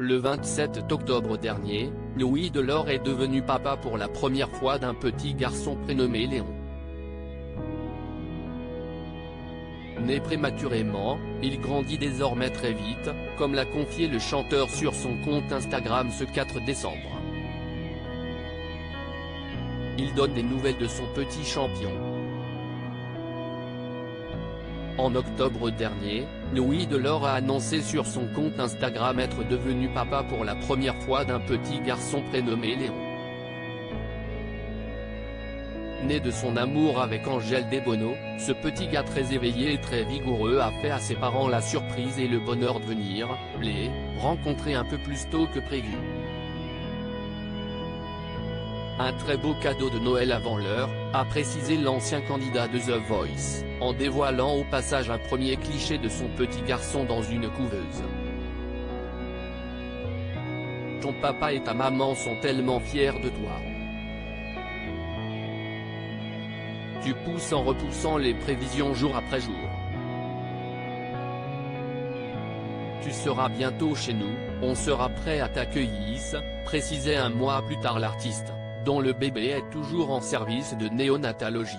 Le 27 octobre dernier, Louis Delort est devenu papa pour la première fois d'un petit garçon prénommé Léon. Né prématurément, il grandit désormais très vite, comme l'a confié le chanteur sur son compte Instagram ce 4 décembre. Il donne des nouvelles de son petit champion. En octobre dernier, Louis Delort a annoncé sur son compte Instagram être devenu papa pour la première fois d'un petit garçon prénommé Léon. Né de son amour avec Angèle Desbonneaux, ce petit gars très éveillé et très vigoureux a fait à ses parents la surprise et le bonheur de venir les rencontrer un peu plus tôt que prévu. Un très beau cadeau de Noël avant l'heure, a précisé l'ancien candidat de The Voice, en dévoilant au passage un premier cliché de son petit garçon dans une couveuse. Ton papa et ta maman sont tellement fiers de toi. Tu pousses en repoussant les prévisions jour après jour. Tu seras bientôt chez nous, on sera prêt à t'accueillir, précisait un mois plus tard l'artiste, dont le bébé est toujours en service de néonatologie.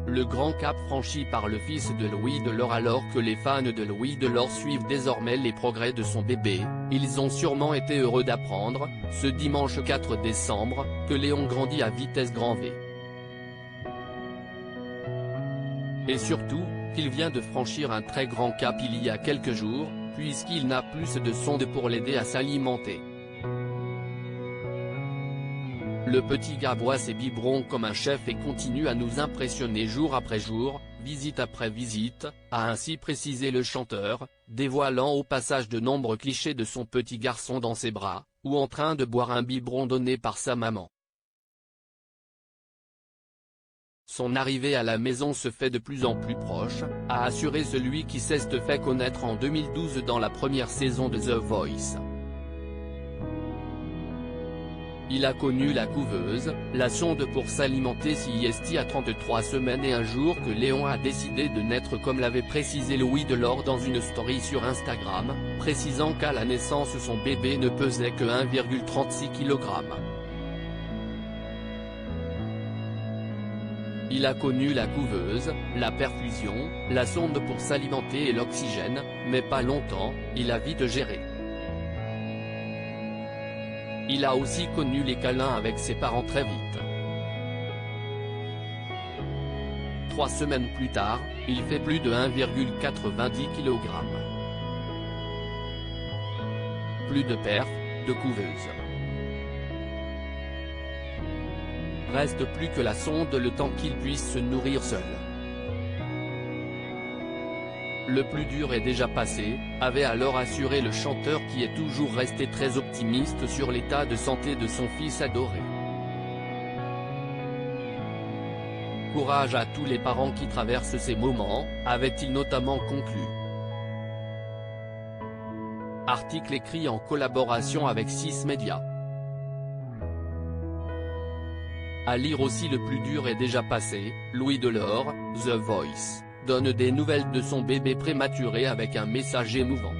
Le grand cap franchi par le fils de Louis Delort. Alors que les fans de Louis Delort suivent désormais les progrès de son bébé, ils ont sûrement été heureux d'apprendre, ce dimanche 4 décembre, que Léon grandit à vitesse grand V. Et surtout, qu'il vient de franchir un très grand cap il y a quelques jours, puisqu'il n'a plus de sonde pour l'aider à s'alimenter. Le petit gars boit ses biberons comme un chef et continue à nous impressionner jour après jour, visite après visite, a ainsi précisé le chanteur, dévoilant au passage de nombreux clichés de son petit garçon dans ses bras, ou en train de boire un biberon donné par sa maman. Son arrivée à la maison se fait de plus en plus proche, a assuré celui qui s'est fait connaître en 2012 dans la première saison de The Voice. Il a connu la couveuse, la sonde pour s'alimenter à 33 semaines et un jour que Léon a décidé de naître comme l'avait précisé Louis Delort dans une story sur Instagram, précisant qu'à la naissance son bébé ne pesait que 1,36 kg. Il a connu la couveuse, la perfusion, la sonde pour s'alimenter et l'oxygène, mais pas longtemps, il a vite géré. Il a aussi connu les câlins avec ses parents très vite. 3 semaines plus tard, il fait plus de 1,90 kg. Plus de perf, de couveuse. Reste plus que la sonde le temps qu'il puisse se nourrir seul. Le plus dur est déjà passé, avait alors assuré le chanteur qui est toujours resté très optimiste sur l'état de santé de son fils adoré. Courage à tous les parents qui traversent ces moments, avait-il notamment conclu. Article écrit en collaboration avec 6 médias. À lire aussi. Le plus dur est déjà passé, Louis Delort, The Voice, donne des nouvelles de son bébé prématuré avec un message émouvant.